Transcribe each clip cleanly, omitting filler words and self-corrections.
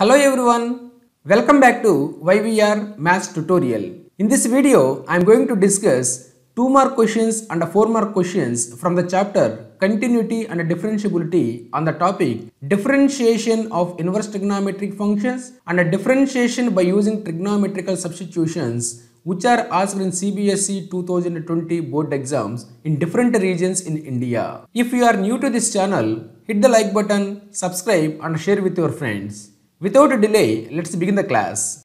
Hello everyone, welcome back to YVR Maths Tutorial. In this video, I am going to discuss 2 mark questions and 4 mark questions from the chapter Continuity and Differentiability on the topic Differentiation of Inverse Trigonometric Functions and Differentiation by using Trigonometrical Substitutions, which are asked in CBSE 2020 board exams in different regions in India. If you are new to this channel, hit the like button, subscribe and share with your friends. Without a delay, let's begin the class.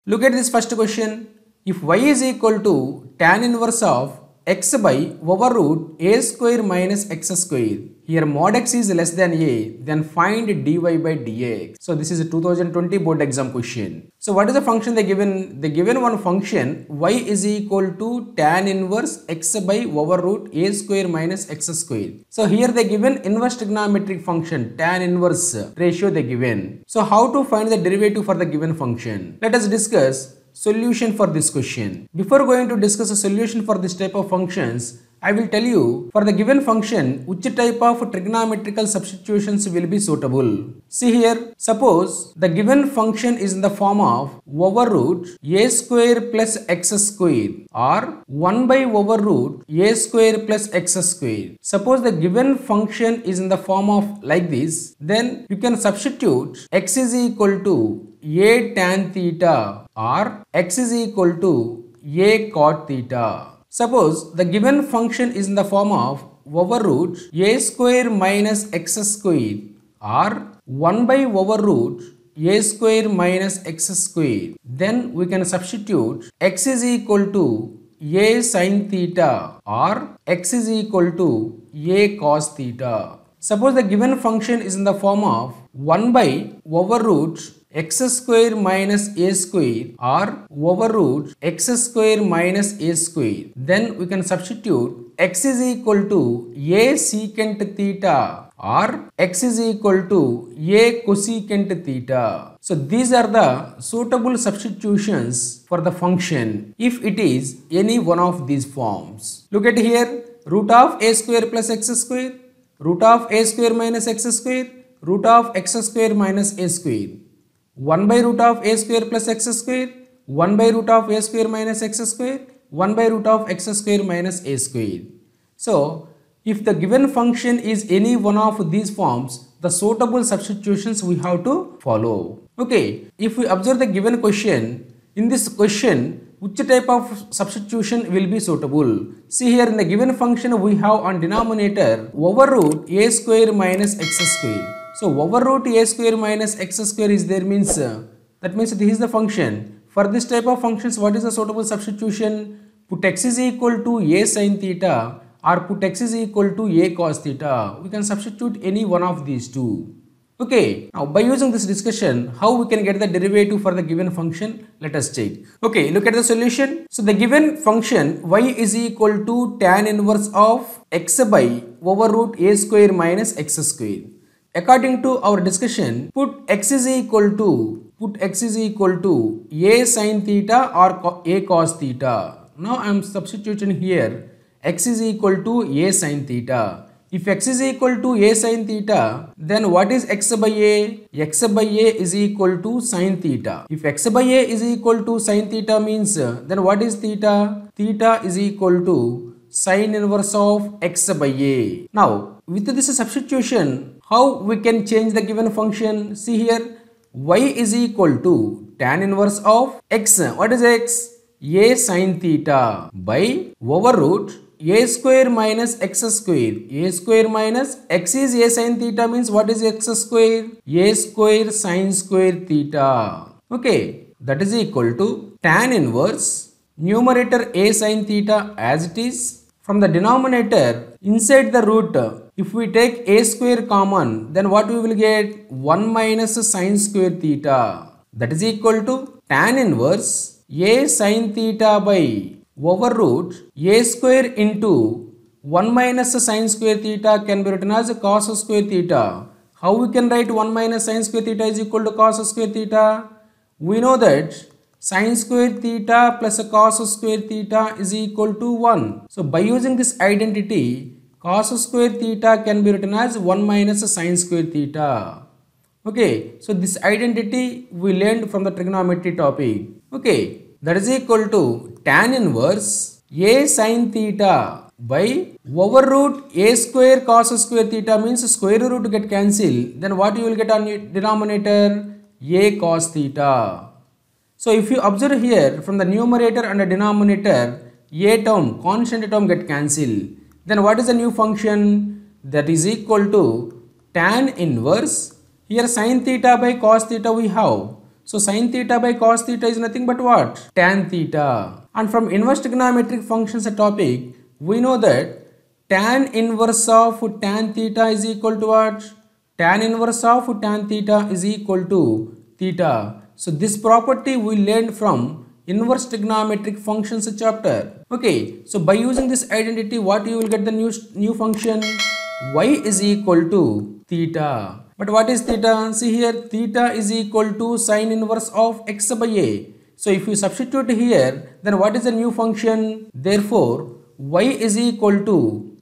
Look at this first question. If y is equal to tan inverse of x by over root a square minus x square. Here mod x is less than a, then find dy by dx. So this is a 2020 board exam question. So what is the function they given? They given one function y is equal to tan inverse x by over root a square minus x square. So here they given inverse trigonometric function tan inverse ratio they given. So how to find the derivative for the given function? Let us discuss solution for this question. Before going to discuss a solution for this type of functions, I will tell you for the given function which type of trigonometrical substitutions will be suitable. See here, suppose the given function is in the form of over root a square plus x square or 1 by over root a square plus x square. Suppose the given function is in the form of like this, then you can substitute x is equal to a tan theta or x is equal to a cot theta. Suppose the given function is in the form of over root a square minus x square or 1 by over root a square minus x square. Then we can substitute x is equal to a sin theta or x is equal to a cos theta. Suppose the given function is in the form of 1 by over root x square minus a square or over root x square minus a square. Then we can substitute x is equal to a secant theta or x is equal to a cosecant theta. So these are the suitable substitutions for the function if it is any one of these forms. Look at here, root of a square plus x square, root of a square minus x square, root of x square minus a square. 1 by root of a square plus x square, 1 by root of a square minus x square, 1 by root of x square minus a square. So, if the given function is any one of these forms, the suitable substitutions we have to follow. Okay, if we observe the given question, in this question, which type of substitution will be suitable? See here in the given function we have on denominator over root a square minus x square. So over root a square minus x square is there means that means this is the function. For this type of functions, what is the suitable substitution? Put x is equal to a sin theta or put x is equal to a cos theta. We can substitute any one of these two. Okay, now by using this discussion, how we can get the derivative for the given function? Let us check. Okay, look at the solution. So the given function y is equal to tan inverse of x by over root a square minus x square. According to our discussion, put x is equal to a sin theta or a cos theta. Now I am substituting here x is equal to a sin theta. If x is equal to a sin theta, then what is x by a? X by a is equal to sin theta. If x by a is equal to sin theta means, then what is theta? Theta is equal to sin inverse of x by a. Now, with this substitution, how we can change the given function? See here, y is equal to tan inverse of x. What is x? A sin theta by over root a square minus x square. A square minus x is a sin theta means what is x square? A square sin square theta. Okay, that is equal to tan inverse numerator a sin theta as it is. From the denominator inside the root, if we take a square common, then what we will get? 1 minus sin square theta. That is equal to tan inverse a sin theta by over root a square into 1 minus sin square theta can be written as cos square theta. How we can write 1 minus sin square theta is equal to cos square theta? We know that Sin square theta plus cos square theta is equal to 1. So by using this identity, cos square theta can be written as 1 minus sin square theta. Okay, so this identity we learned from the trigonometry topic. Okay, that is equal to tan inverse a sin theta by over root a square cos square theta, means square root get cancelled. Then what you will get on your denominator? A cos theta. So if you observe here, from the numerator and the denominator, a term, constant term get cancelled. Then what is the new function? That is equal to tan inverse. Here sin theta by cos theta we have. So sin theta by cos theta is nothing but what? Tan theta. And from inverse trigonometric functions topic, we know that tan inverse of tan theta is equal to what? Tan inverse of tan theta is equal to theta. So this property we learned from inverse trigonometric functions chapter. Okay, so by using this identity, what you will get the new function? Y is equal to theta. But what is theta? See here, theta is equal to sin inverse of x by a. So if you substitute here, then what is the new function? Therefore y is equal to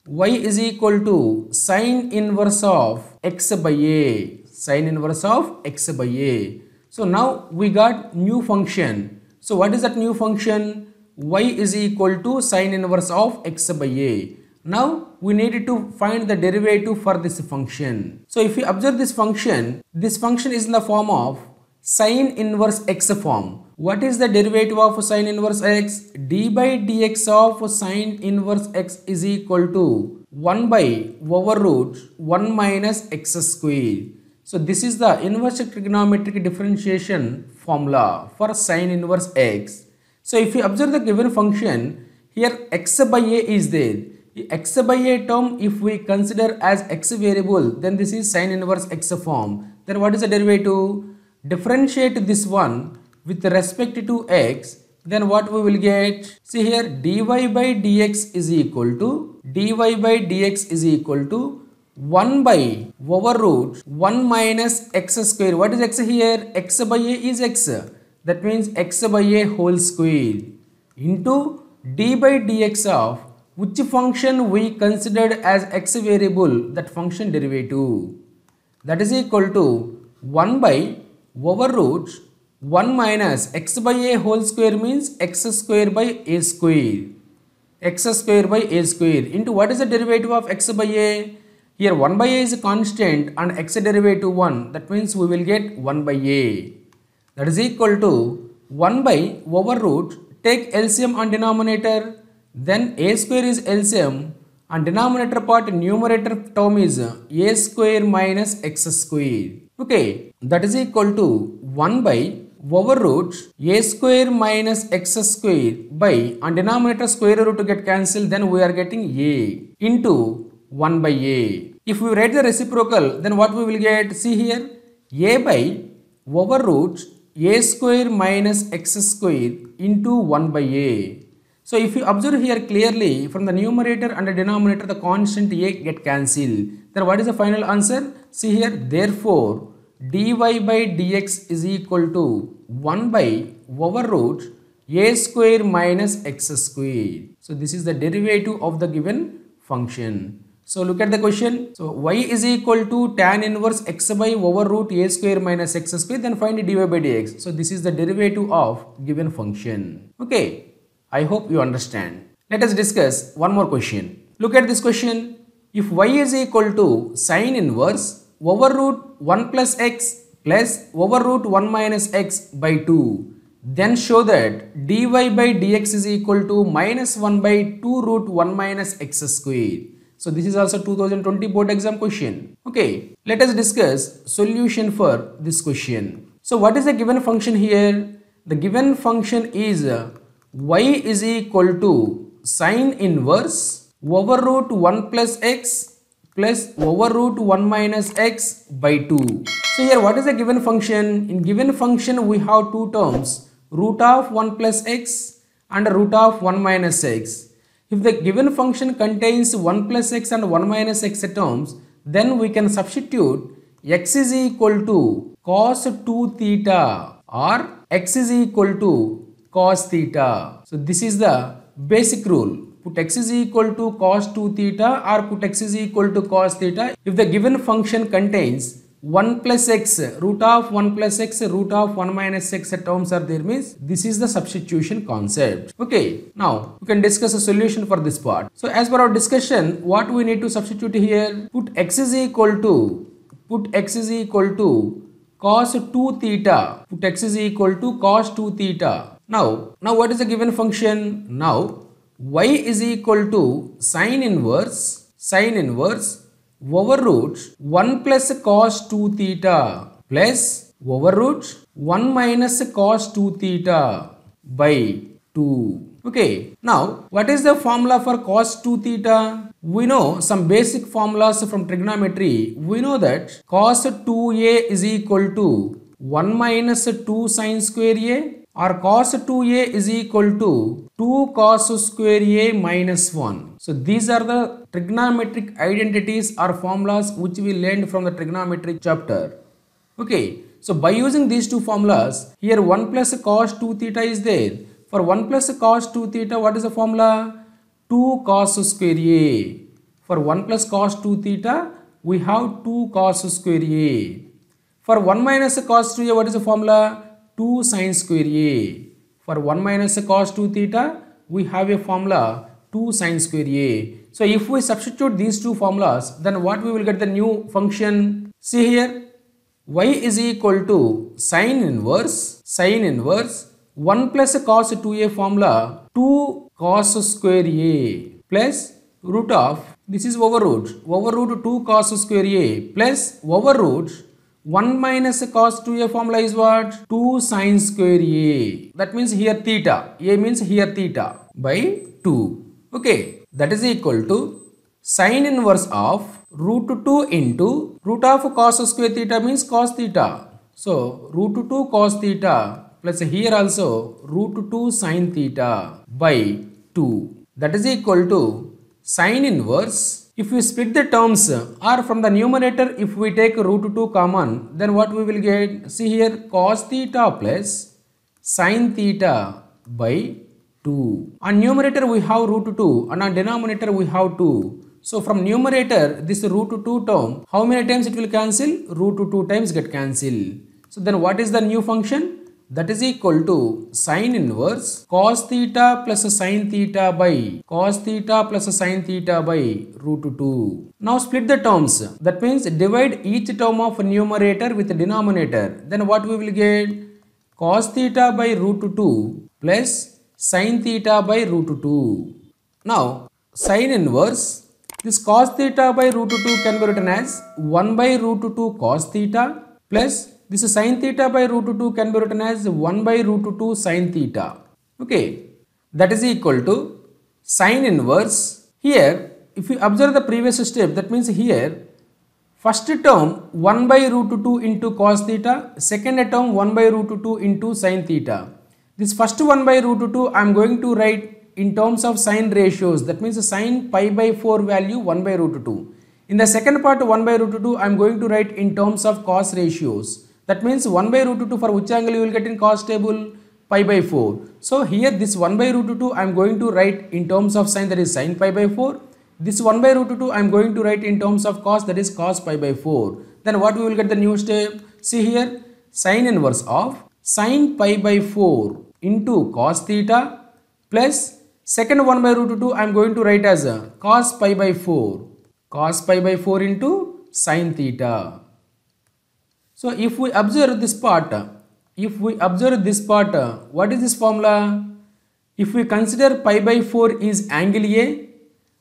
sin inverse of x by a. Sin inverse of x by a. So now we got new function. So what is that new function? Y is equal to sin inverse of x by a. Now we need to find the derivative for this function. So if you observe this function is in the form of sin inverse x form. What is the derivative of sin inverse x? D by dx of sin inverse x is equal to 1 by over root 1 minus x square. So this is the inverse trigonometric differentiation formula for sin inverse x. So if you observe the given function, here x by a is there. X by a term, if we consider as x variable, then this is sin inverse x form. Then what is the derivative? Differentiate this one with respect to x, then what we will get? See here, dy by dx is equal to 1 by over root 1 minus x square. What is x here? X by a is x. That means x by a whole square into d by dx of which function we considered as x variable, that function derivative. That is equal to 1 by over root 1 minus x by a whole square, means x square by a square. X square by a square into what is the derivative of x by a? Here 1 by a is a constant and x derivative 1. That means we will get 1 by a. That is equal to 1 by over root, take LCM on denominator. Then a square is LCM and denominator part numerator term is a square minus x square. Okay, that is equal to 1 by over root a square minus x square by, and denominator square root get cancelled, then we are getting a into 1 by a. If we write the reciprocal, then what we will get? See here, a by over root a square minus x square into 1 by a. So if you observe here clearly, from the numerator and the denominator, the constant a get cancelled. Then what is the final answer? See here, therefore dy by dx is equal to 1 by over root a square minus x square. So this is the derivative of the given function. So look at the question. So y is equal to tan inverse x by over root a square minus x square, then find dy by dx. So this is the derivative of given function. Okay. I hope you understand. Let us discuss one more question. Look at this question. If y is equal to sin inverse over root 1 plus x plus over root 1 minus x by 2, then show that dy by dx is equal to minus 1 by 2 root 1 minus x square. So this is also 2020 board exam question. Okay, let us discuss solution for this question. So what is the given function here? The given function is y is equal to sin inverse over root 1 plus x plus over root 1 minus x by 2. So here what is the given function? In given function we have two terms, root of 1 plus x and root of 1 minus x. If the given function contains 1 plus x and 1 minus x terms, then we can substitute x is equal to cos 2 theta or x is equal to cos theta. So this is the basic rule. Put x is equal to cos 2 theta or put x is equal to cos theta. If the given function contains 1 plus x, root of 1 plus x, root of 1 minus x terms are there, means this is the substitution concept. Okay, now we can discuss a solution for this part. So as per our discussion, what we need to substitute here? Put x is equal to cos 2 theta. Put x is equal to cos 2 theta. Now what is the given function? Now y is equal to sine inverse over root 1 plus cos 2 theta plus over root 1 minus cos 2 theta by 2. Okay, now what is the formula for cos 2 theta? We know some basic formulas from trigonometry. We know that cos 2a is equal to 1 minus 2 sine square a, or cos 2a is equal to 2 cos square a minus 1. So these are the trigonometric identities or formulas which we learned from the trigonometric chapter. Okay, so by using these two formulas, here 1 plus cos 2 theta is there. For 1 plus cos 2 theta, what is the formula? 2 cos square a. For 1 plus cos 2 theta, we have 2 cos square a. For 1 minus cos 2a, what is the formula? 2 sin square a. For 1 minus cos 2 theta, we have a formula 2 sin square a. So if we substitute these two formulas, then what we will get the new function? See here, y is equal to sine inverse 1 plus cos 2a formula 2 cos square a plus root of, this is over root 2 cos square a plus over root 1 minus cos 2a formula is what? 2 sin square a. That means here theta. A means here theta by 2. Okay, that is equal to sine inverse of root 2 into root of cos square theta means cos theta. So root 2 cos theta plus here also root 2 sin theta by 2. That is equal to sine inverse. If we split the terms or from the numerator, if we take root 2 common, then what we will get? See here, cos theta plus sin theta by 2. On numerator we have root 2 and on denominator we have 2. So from numerator, this root 2 term, how many times it will cancel? Root 2 times get cancelled. So then what is the new function? That is equal to sine inverse cos theta plus sin theta by root 2. Now split the terms. That means divide each term of numerator with denominator. Then what we will get? Cos theta by root 2 plus sin theta by root 2. Now sine inverse, this cos theta by root 2 can be written as 1 by root 2 cos theta plus this sin theta by root 2 can be written as 1 by root 2 sin theta. Okay, that is equal to sine inverse. Here, if you observe the previous step, that means here, first term 1 by root 2 into cos theta, second term 1 by root 2 into sin theta. This first 1 by root 2 I am going to write in terms of sine ratios. That means sine pi by 4 value 1 by root 2. In the second part 1 by root 2 I am going to write in terms of cos ratios. That means 1 by root 2 for which angle you will get in cos table? Pi by 4. So here this 1 by root 2 I am going to write in terms of sine, that is sin pi by 4. This 1 by root 2 I am going to write in terms of cos, that is cos pi by 4. Then what we will get the new step? See here, sine inverse of sin pi by 4 into cos theta plus second 1 by root 2 I am going to write as cos pi by 4. Cos pi by 4 into sin theta. So if we observe this part, what is this formula? If we consider pi by 4 is angle A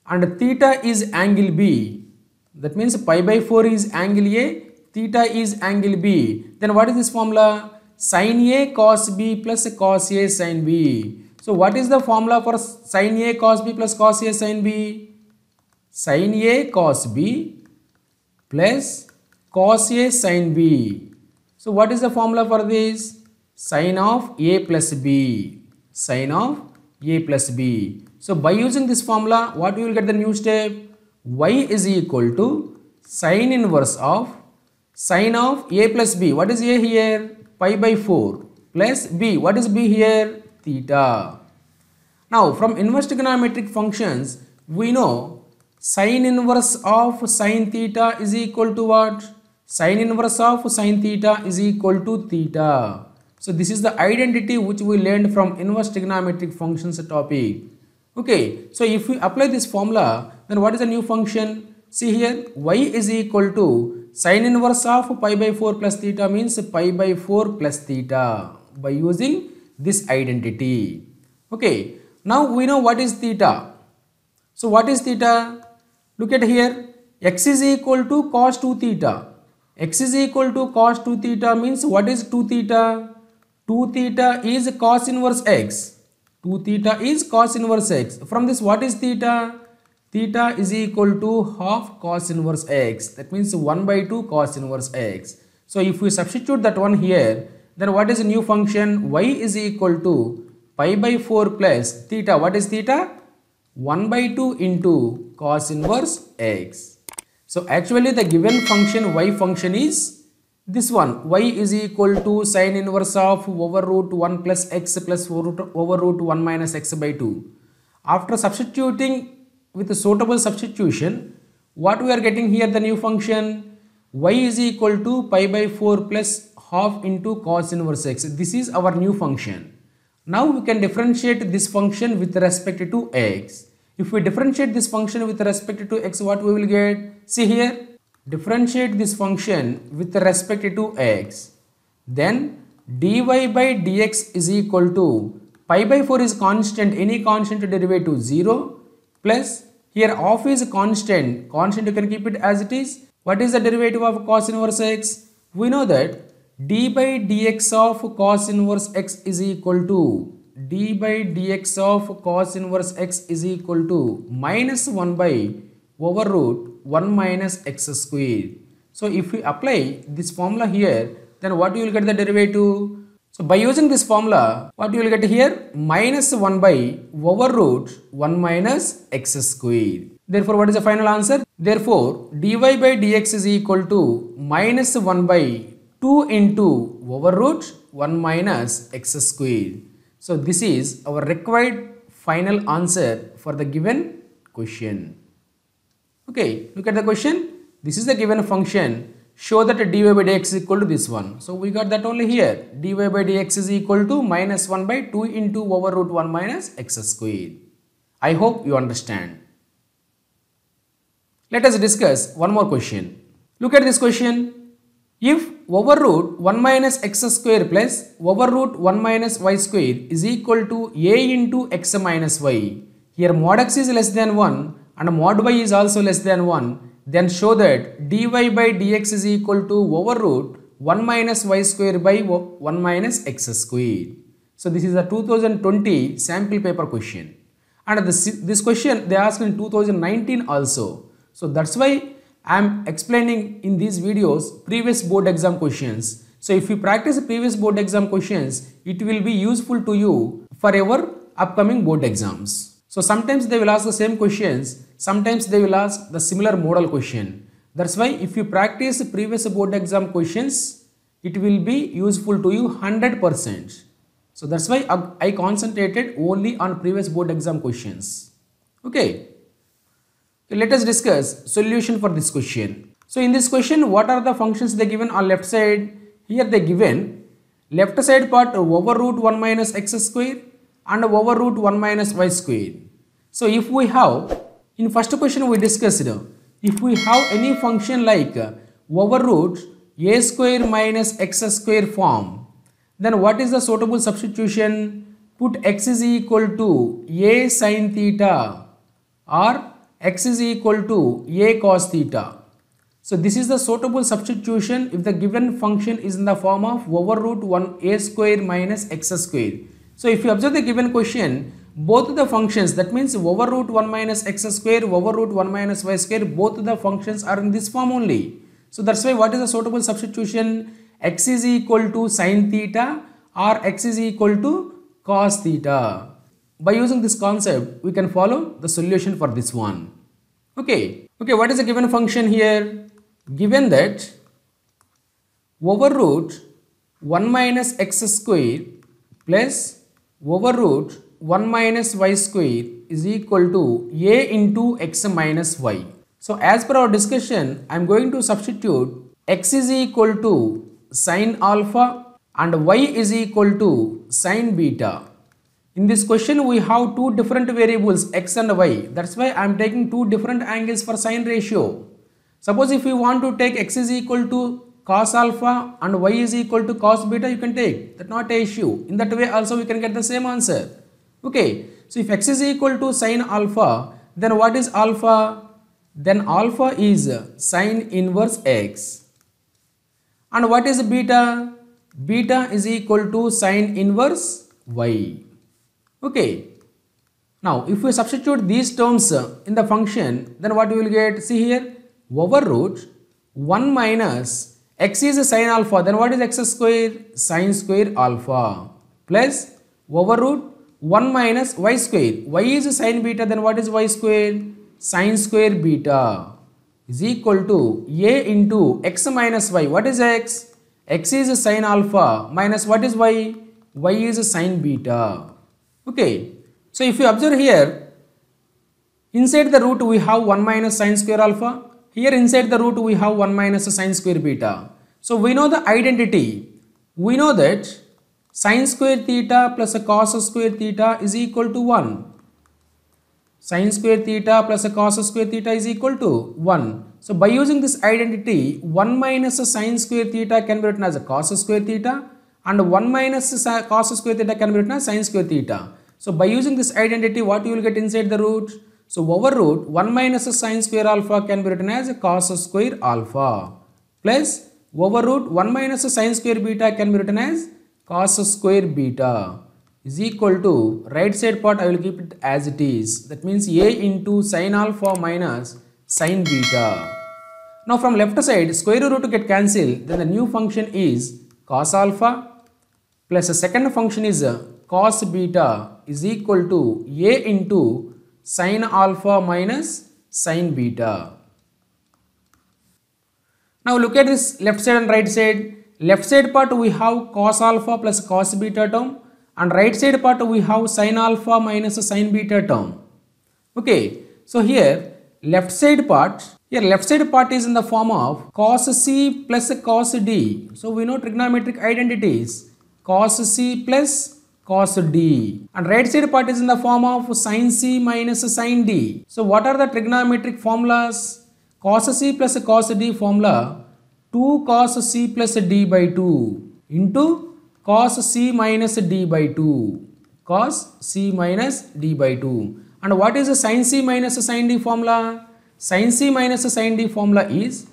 and theta is angle B, that means pi by 4 is angle A, theta is angle B, then what is this formula? Sin A cos B plus cos A sin B. So what is the formula for sin A cos B plus cos A sin B? Sin A cos B plus cos A sin B. So what is the formula for this? Sin of A plus B. Sin of A plus B. So by using this formula, what we will get the new step? Y is equal to sin of A plus B. What is A here? Pi by 4. plus b. What is b here? Theta. Now from inverse trigonometric functions, we know sine inverse of sine theta is equal to what? Sine inverse of sine theta is equal to theta. So this is the identity which we learned from inverse trigonometric functions topic. Okay, so if we apply this formula, then what is the new function? See here, y is equal to sine inverse of pi by 4 plus theta means pi by 4 plus theta by using this identity. Okay, now we know what is theta. So what is theta? Look at here, x is equal to cos 2 theta. X is equal to cos 2 theta means what is 2 theta? 2 theta is cos inverse x. 2 theta is cos inverse x. From this what is theta? Theta is equal to half cos inverse x. That means 1 by 2 cos inverse x. So if we substitute that one here, then what is the new function? Y is equal to pi by 4 plus theta. What is theta? 1 by 2 into cos inverse x. So actually the given function y function is this one. Y is equal to sine inverse of over root 1 plus x plus over root 1 minus x by 2. After substituting with a suitable substitution, what we are getting here, the new function y is equal to pi by 4 plus half into cos inverse x. This is our new function. Now we can differentiate this function with respect to x. If we differentiate this function with respect to x, what we will get? See here, differentiate this function with respect to x. Then dy by dx is equal to pi by 4 is constant, any constant derivative 0 plus here half is constant, you can keep it as it is. What is the derivative of cos inverse x? We know that d by dx of cos inverse x is equal to d by dx of cos inverse x is equal to minus 1 by over root 1 minus x squared. So if we apply this formula here, then what you will get the derivative? So by using this formula, what you will get here? Minus 1 by over root 1 minus x squared. Therefore, what is the final answer? Therefore, dy by dx is equal to minus 1 by 2 into over root 1 minus x squared. So this is our required final answer for the given question. Okay, look at the question. This is the given function. Show that dy by dx is equal to this one. So we got that only here. Dy by dx is equal to minus 1 by 2 into over root 1 minus x squared. I hope you understand. Let us discuss one more question. Look at this question. If over root 1 minus x square plus over root 1 minus y square is equal to a into x minus y. Here mod x is less than 1 and mod y is also less than 1. Then show that dy by dx is equal to over root 1 minus y square by 1 minus x squared. So this is a 2020 sample paper question. And this question they asked in 2019 also. So that's why I am explaining in these videos previous board exam questions. So if you practice previous board exam questions, it will be useful to you for your upcoming board exams. So sometimes they will ask the same questions, sometimes they will ask the similar model question. That's why if you practice previous board exam questions, it will be useful to you 100%. So that's why I concentrated only on previous board exam questions. Okay. Let us discuss solution for this question. So in this question, what are the functions they given on left side? Here they given left side part over root 1 minus x square and over root 1 minus y square. So if we have, in first question we discussed, if we have any function like over root a square minus x square form, then what is the suitable substitution? Put x is equal to a sin theta or x is equal to a cos theta. So this is the suitable substitution if the given function is in the form of over root 1 a square minus x square. So if you observe the given question, both the functions, that means over root 1 minus x square, over root 1 minus y square, both the functions are in this form only. So that's why what is the suitable substitution? X is equal to sin theta or x is equal to cos theta. By using this concept, we can follow the solution for this one. Okay, what is the given function here? Given that over root 1 minus x square plus over root 1 minus y square is equal to a into x minus y. So as per our discussion, I am going to substitute x is equal to sine alpha and y is equal to sine beta. In this question, we have two different variables x and y. That's why I am taking two different angles for sine ratio. Suppose if you want to take x is equal to cos alpha and y is equal to cos beta, you can take. That's not an issue. In that way also we can get the same answer. Okay. So if x is equal to sine alpha, then what is alpha? Then alpha is sine inverse x. And what is beta? Beta is equal to sine inverse y. Okay. Now if we substitute these terms in the function, then what we will get? See here, over root 1 minus x is sine alpha, then what is x square? Sine square alpha plus over root 1 minus y square. Y is sine beta, then what is y square? Sine square beta is equal to a into x minus y. What is x? X is sine alpha minus what is y? Y is sine beta. Okay. So if you observe here, inside the root we have 1 minus sine square alpha. Here inside the root we have 1 minus sine square beta. So we know the identity. We know that sine square theta plus a cos square theta is equal to 1. Sine square theta plus a cos square theta is equal to 1. So by using this identity, 1 minus sine square theta can be written as a cos square theta and 1 minus cos square theta can be written as sine square theta. So by using this identity, what you will get inside the root? So over root 1 minus sine square alpha can be written as cos square alpha plus over root 1 minus sine square beta can be written as cos square beta is equal to right side part I will keep it as it is. That means a into sine alpha minus sine beta. Now from left side square root to get cancelled, then the new function is cos alpha plus the second function is cos beta is equal to a into sine alpha minus sine beta. Now look at this left side and right side. Left side part we have cos alpha plus cos beta term and right side part we have sine alpha minus sine beta term. Okay, so here left side part is in the form of cos c plus cos d. So we know trigonometric identities, cos c plus cos d, and right side part is in the form of sin c minus sin d. So what are the trigonometric formulas? Cos c plus cos d formula 2 cos c plus d by 2 into cos c minus d by 2, cos c minus d by 2. And what is the sin c minus sin d formula? Sin c minus sin d formula is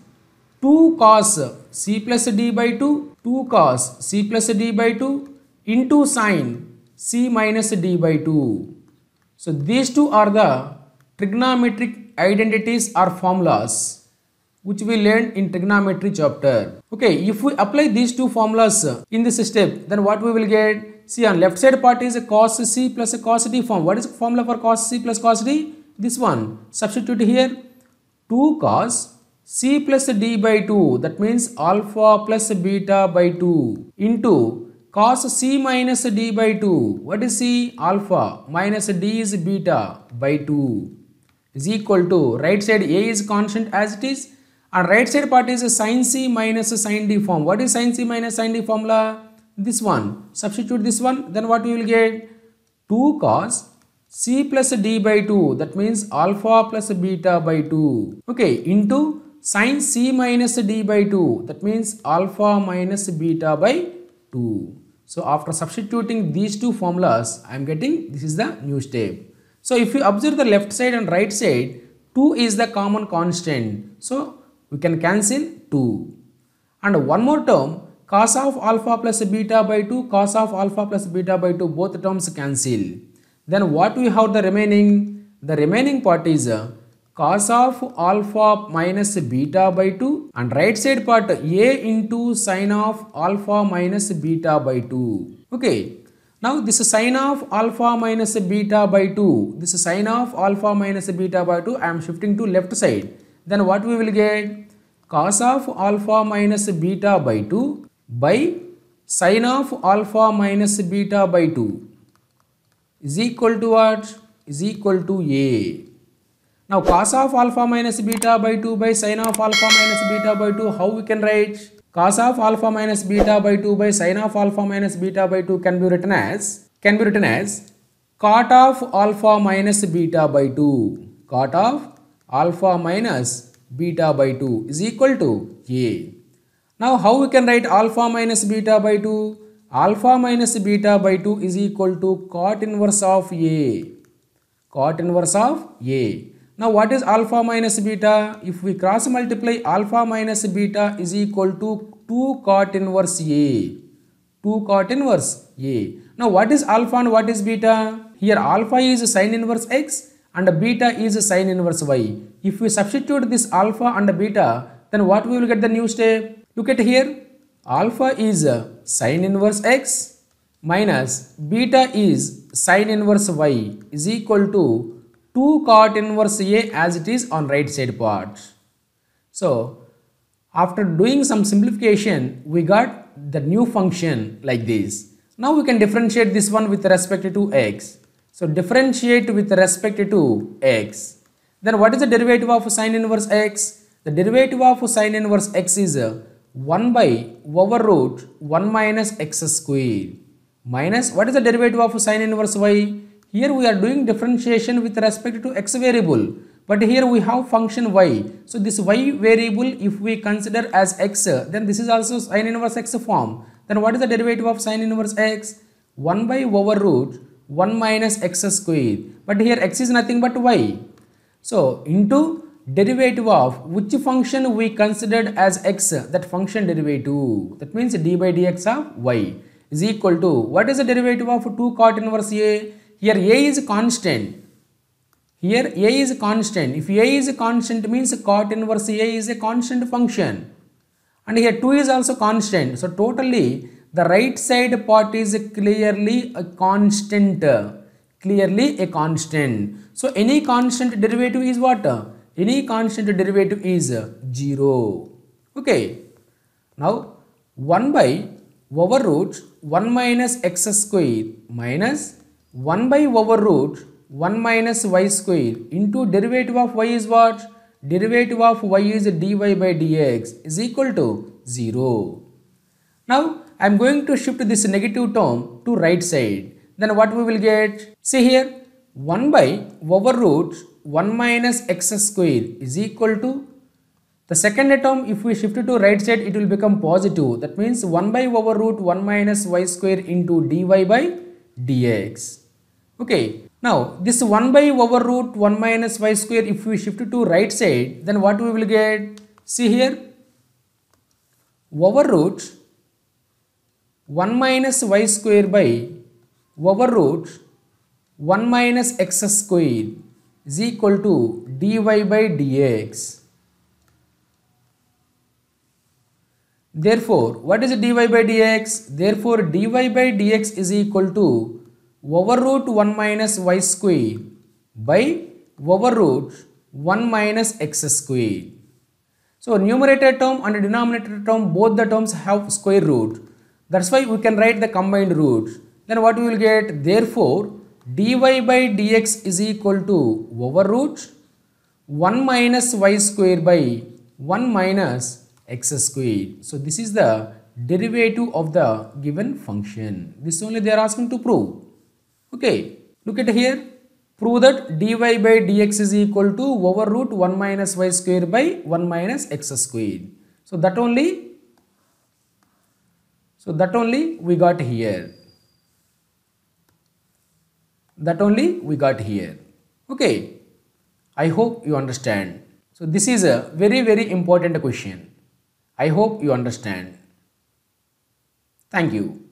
2 cos c plus d by 2, 2 cos c plus d by 2 into sin c minus d by 2. So these two are the trigonometric identities or formulas which we learned in trigonometry chapter. Okay, if we apply these two formulas in this step, then what we will get? See, on left side part is a cos c plus a cos d form. What is the formula for cos c plus cos d? This one. Substitute here 2 cos c plus d by 2, that means alpha plus beta by 2 into cos c minus d by 2. What is c? Alpha minus d is beta by 2 is equal to right side a is constant as it is and right side part is a sin c minus sin d form. What is sin c minus sin d formula? This one. Substitute this one, then what we will get? 2 cos c plus d by 2, that means alpha plus beta by 2. Okay, into sin c minus d by 2, that means alpha minus beta by 2. So after substituting these two formulas, I am getting this is the new step. So if you observe the left side and right side, 2 is the common constant. So we can cancel 2. And one more term, cos of alpha plus beta by 2, cos of alpha plus beta by 2, both terms cancel. Then what we have the remaining? The remaining part is cos of alpha minus beta by 2 and right side part a into sine of alpha minus beta by 2. Okay. Now this is sine of alpha minus beta by 2. This is sine of alpha minus beta by 2. I am shifting to left side. Then what we will get? Cos of alpha minus beta by 2 by sine of alpha minus beta by 2 is equal to what? Is equal to A. Now cos of alpha minus beta by 2 by sine of alpha minus beta by 2, how we can write? Cos of alpha minus beta by 2 by sine of alpha minus beta by 2 can be written as cot of alpha minus beta by 2. Cot of alpha minus beta by 2 is equal to A. Now how we can write alpha minus beta by 2? Alpha minus beta by 2 is equal to cot inverse of A. Cot inverse of A. Now what is alpha minus beta? If we cross multiply, alpha minus beta is equal to 2 cot inverse A. 2 cot inverse A. Now what is alpha and what is beta? Here alpha is sine inverse x and beta is sine inverse y. If we substitute this alpha and beta, then what we will get the new step? Look at here. Alpha is sine inverse x minus beta is sine inverse y is equal to 2 cot inverse A as it is on right side part. So after doing some simplification, we got the new function like this. Now we can differentiate this one with respect to x. So differentiate with respect to x. Then what is the derivative of sine inverse x? The derivative of sine inverse x is 1 by over root 1 minus x square. Minus what is the derivative of sine inverse y? Here we are doing differentiation with respect to x variable. But here we have function y. So this y variable, if we consider as x, then this is also sine inverse x form. Then what is the derivative of sine inverse x? 1 by over root 1 minus x square. But here x is nothing but y. So into derivative of which function we considered as x, that function derivative. That means d by dx of y is equal to, what is the derivative of 2 cot inverse A? Here A is constant. Here A is constant. If A is a constant means cot inverse A is a constant function. And here 2 is also constant. So totally the right side part is clearly a constant. Clearly a constant. So any constant derivative is what? Any constant derivative is 0. Okay. Now 1 by over root 1 minus x square minus 1 by over root 1 minus y square into derivative of y is what? Derivative of y is dy by dx is equal to 0. Now I am going to shift this negative term to right side. Then what we will get? See here, 1 by over root 1 minus x square is equal to, the second term if we shift it to right side, it will become positive. That means 1 by over root 1 minus y square into dy by dx. Okay. Now this 1 by over root 1 minus y square, if we shift it to right side, then what we will get? See here, over root 1 minus y square by over root 1 minus x square is equal to dy by dx. Therefore, what is dy by dx? Therefore, dy by dx is equal to over root 1 minus y square by over root 1 minus x square. So numerator term and denominator term, both the terms have square root. That's why we can write the combined roots. Then what we will get? Therefore dy by dx is equal to over root 1 minus y square by 1 minus x square. So this is the derivative of the given function. This only they are asking to prove. Okay, look at here. Prove that dy by dx is equal to over root 1 minus y square by 1 minus x square. So that only we got here. That only we got here. Okay, I hope you understand. So this is a very, very important question. I hope you understand. Thank you.